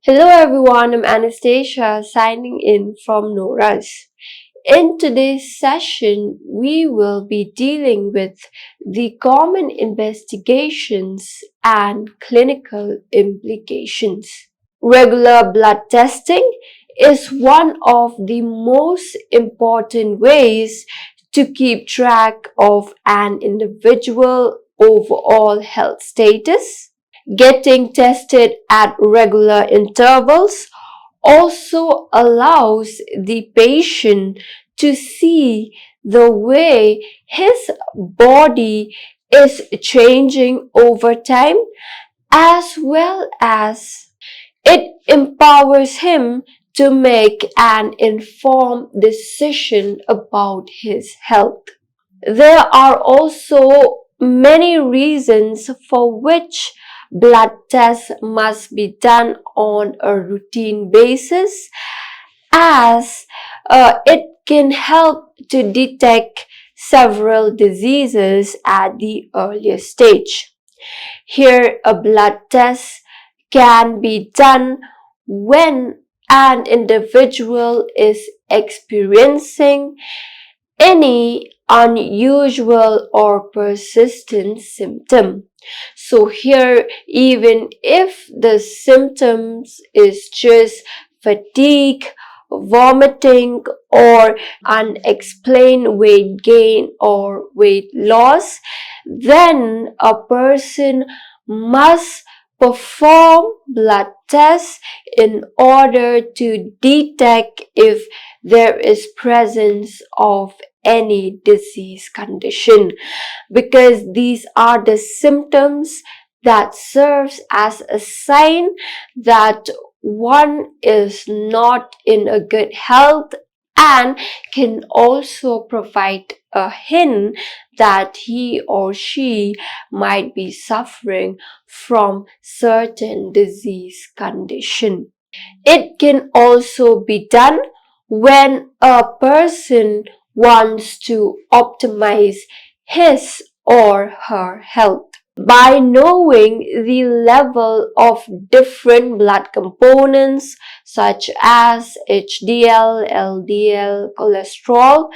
Hello everyone, I'm Anastasia signing in from Noras. In today's session, we will be dealing with the common investigations and clinical implications. Regular blood testing is one of the most important ways to keep track of an individual overall health status. Getting tested at regular intervals also allows the patient to see the way his body is changing over time, as well as it empowers him to make an informed decision about his health. There are also many reasons for which blood tests must be done on a routine basis, as it can help to detect several diseases at the earliest stage. Here, a blood test can be done when an individual is experiencing any unusual or persistent symptom. So here, even if the symptoms is just fatigue, vomiting, or unexplained weight gain or weight loss, then a person must perform blood tests in order to detect if there is presence of any disease condition, because these are the symptoms that serves as a sign that one is not in a good health, and can also provide a hint that he or she might be suffering from certain disease condition. It can also be done when a person wants to optimize his or her health. By knowing the level of different blood components such as HDL, LDL, cholesterol,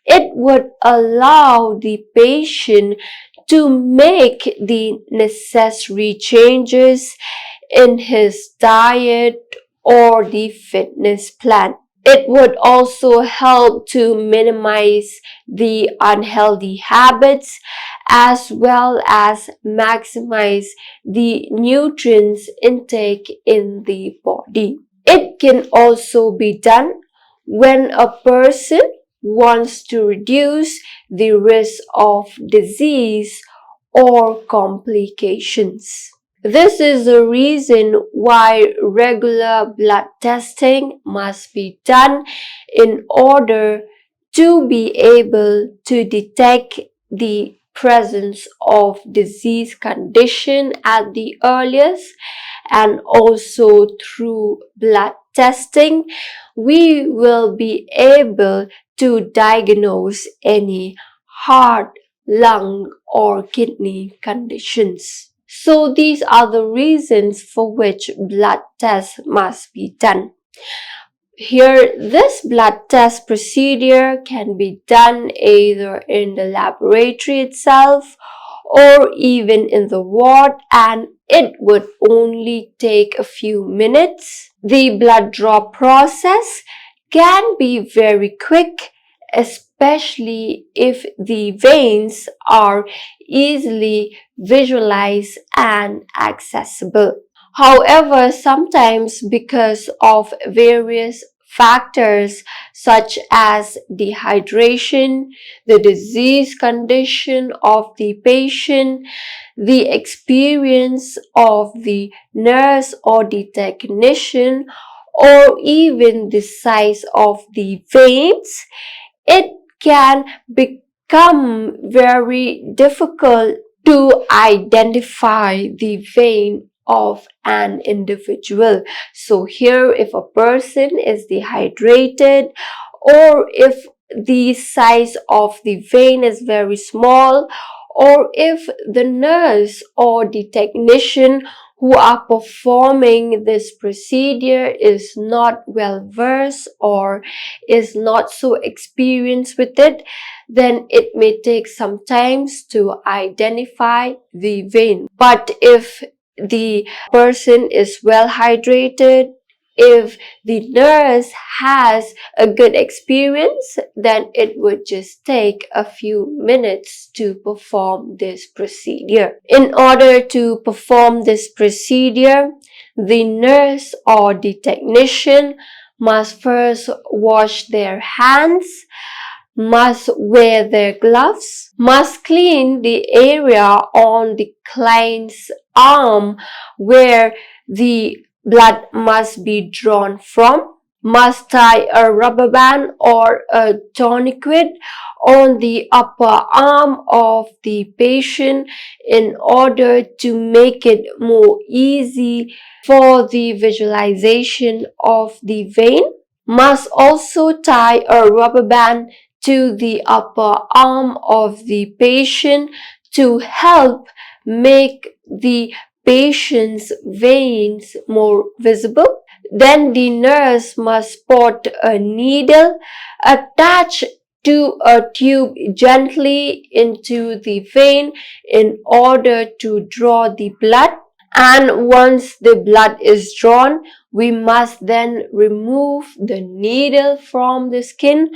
it would allow the patient to make the necessary changes in his diet or the fitness plan. It would also help to minimize the unhealthy habits as well as maximize the nutrients intake in the body. It can also be done when a person wants to reduce the risk of disease or complications. This is the reason why regular blood testing must be done in order to be able to detect the presence of disease condition at the earliest, and also through blood testing we will be able to diagnose any heart, lung or kidney conditions. So these are the reasons for which blood tests must be done. Here, this blood test procedure can be done either in the laboratory itself or even in the ward, and it would only take a few minutes. The blood draw process can be very quick, especially if the veins are easily visualized and accessible. However, sometimes because of various factors such as dehydration, the disease condition of the patient, the experience of the nurse or the technician, or even the size of the veins, it can become very difficult to identify the vein of an individual. So here, if a person is dehydrated or if the size of the vein is very small, or if the nurse or the technician who are performing this procedure is not well versed or is not so experienced with it, then it may take some time to identify the vein. But if the person is well hydrated, if the nurse has a good experience, then it would just take a few minutes to perform this procedure. In order to perform this procedure, the nurse or the technician must first wash their hands, must wear their gloves, must clean the area on the client's arm where the blood must be drawn from, must tie a rubber band or a tourniquet on the upper arm of the patient in order to make it more easy for the visualization of the vein, must also tie a rubber band to the upper arm of the patient to help make the patient's veins more visible. Then the nurse must put a needle attached to a tube gently into the vein in order to draw the blood. And once the blood is drawn, we must then remove the needle from the skin.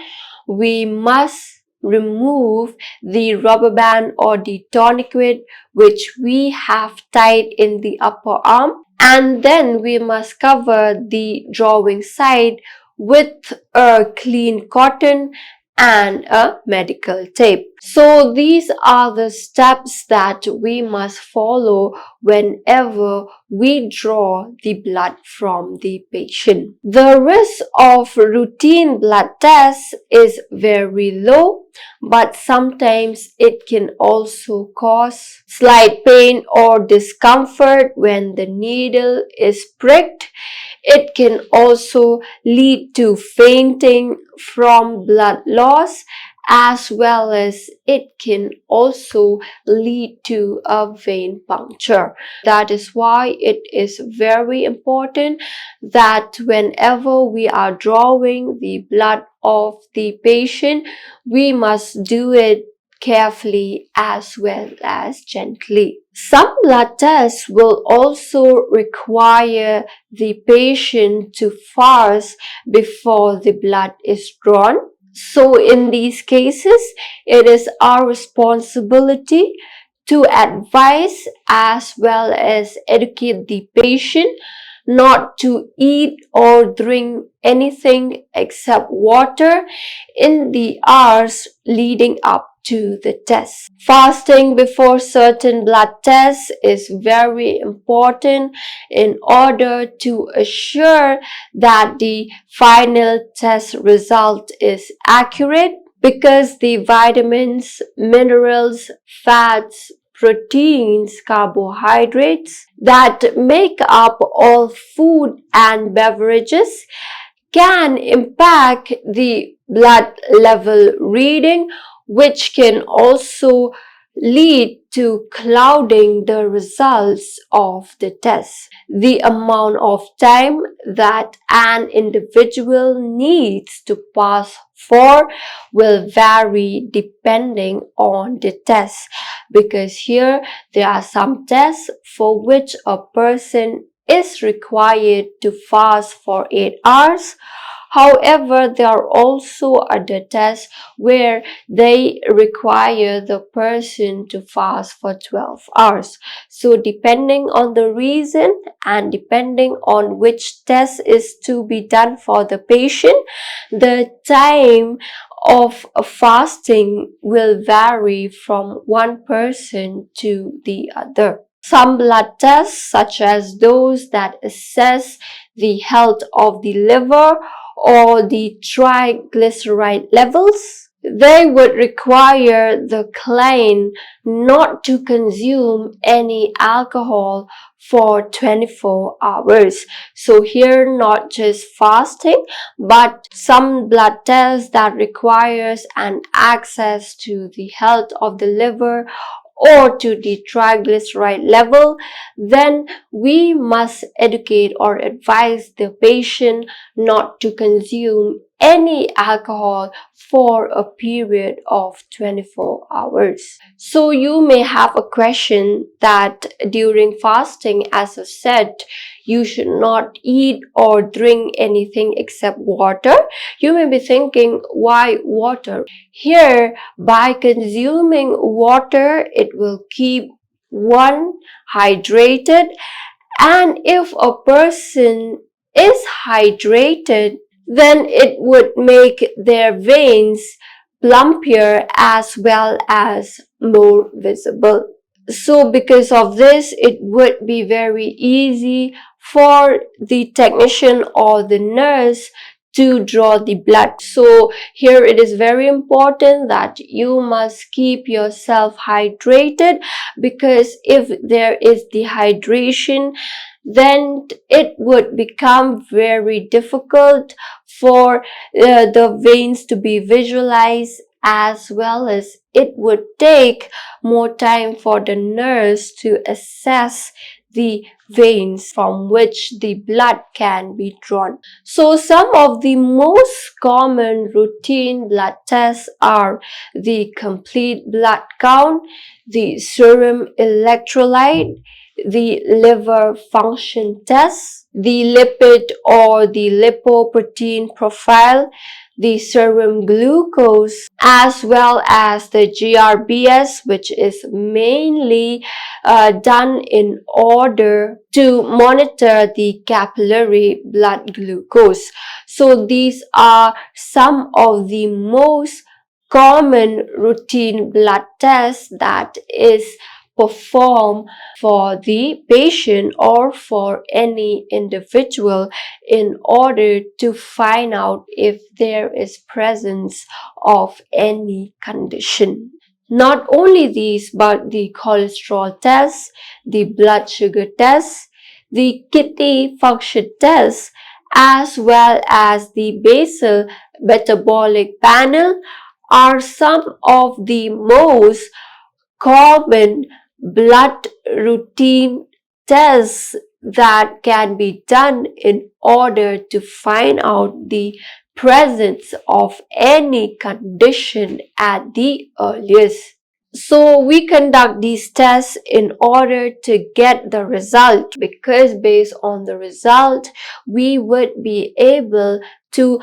We must remove the rubber band or the tourniquet which we have tied in the upper arm, and then we must cover the drawing side with a clean cotton and a medical tape. So these are the steps that we must follow whenever we draw the blood from the patient. The risk of routine blood tests is very low, but sometimes it can also cause slight pain or discomfort when the needle is pricked. It can also lead to fainting from blood loss, as well as it can also lead to a vein puncture. That is why it is very important that whenever we are drawing the blood of the patient, we must do it carefully as well as gently. Some blood tests will also require the patient to fast before the blood is drawn. So in these cases, it is our responsibility to advise as well as educate the patient not to eat or drink anything except water in the hours leading up to the test. Fasting before certain blood tests is very important in order to assure that the final test result is accurate, because the vitamins, minerals, fats, proteins, carbohydrates that make up all food and beverages can impact the blood level reading, which can also lead to clouding the results of the test. The amount of time that an individual needs to pass for will vary depending on the test, because here there are some tests for which a person is required to fast for 8 hours. However, there are also other tests where they require the person to fast for 12 hours. So depending on the reason and depending on which test is to be done for the patient, the time of fasting will vary from one person to the other. Some blood tests, such as those that assess the health of the liver or the triglyceride levels, they would require the client not to consume any alcohol for 24 hours. So here, not just fasting, but some blood tests that requires an access to the health of the liver or to the triglyceride level, then we must educate or advise the patient not to consume any alcohol for a period of 24 hours. So you may have a question that during fasting, as I said, you should not eat or drink anything except water. You may be thinking, why water? Here, by consuming water, it will keep one hydrated, and if a person is hydrated, then it would make their veins plumpier as well as more visible. So because of this, it would be very easy for the technician or the nurse to draw the blood. So here it is very important that you must keep yourself hydrated, because if there is dehydration, then it would become very difficult for the veins to be visualized, as well as it would take more time for the nurse to assess the veins from which the blood can be drawn. So some of the most common routine blood tests are the complete blood count, the serum electrolyte, the liver function test, the lipid or the lipoprotein profile, the serum glucose, as well as the GRBS, which is mainly done in order to monitor the capillary blood glucose. So these are some of the most common routine blood tests that is performed for the patient or for any individual in order to find out if there is presence of any condition. Not only these, but the cholesterol test, the blood sugar test, the kidney function test, as well as the basal metabolic panel are some of the most common blood routine tests that can be done in order to find out the presence of any condition at the earliest. So we conduct these tests in order to get the result, because based on the result, we would be able to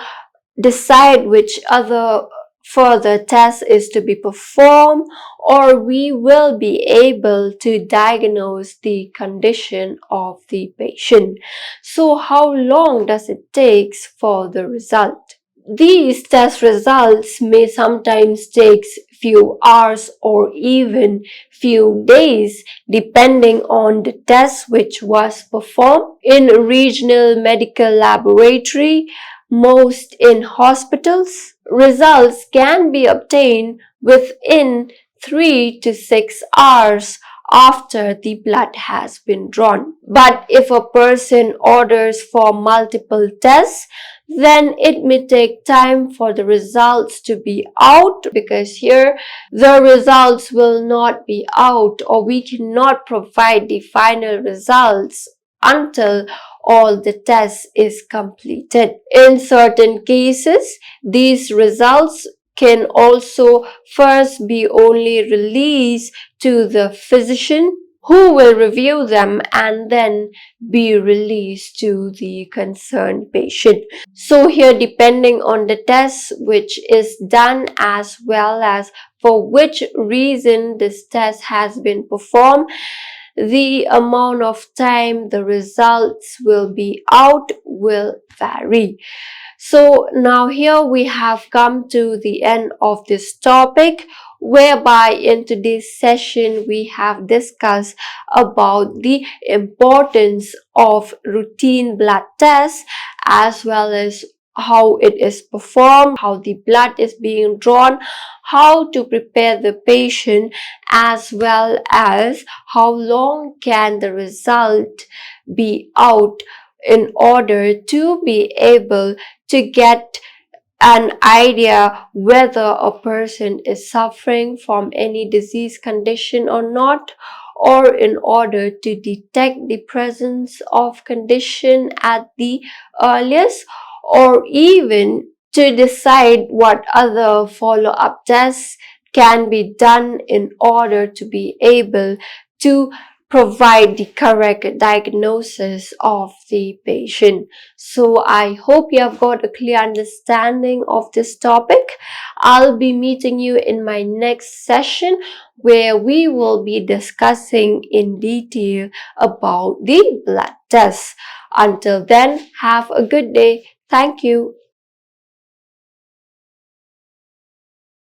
decide which other further test is to be performed, or we will be able to diagnose the condition of the patient. So how long does it take for the result? These test results may sometimes take few hours or even few days, depending on the test which was performed in regional medical laboratory. Most in hospitals, results can be obtained within 3 to 6 hours after the blood has been drawn. But if a person orders for multiple tests, then it may take time for the results to be out, because here the results will not be out, or we cannot provide the final results until all the tests is completed. In certain cases, these results can also first be only released to the physician, who will review them and then be released to the concerned patient. So here, depending on the test which is done, as well as for which reason this test has been performed, the amount of time the results will be out will vary. So now here we have come to the end of this topic, whereby in today's session we have discussed about the importance of routine blood tests, as well as how it is performed, how the blood is being drawn, how to prepare the patient, as well as how long can the result be out in order to be able to get an idea whether a person is suffering from any disease condition or not, or in order to detect the presence of condition at the earliest, or even to decide what other follow-up tests can be done in order to be able to provide the correct diagnosis of the patient. So I hope you have got a clear understanding of this topic. I'll be meeting you in my next session where we will be discussing in detail about the blood test. Until then, have a good day. Thank you.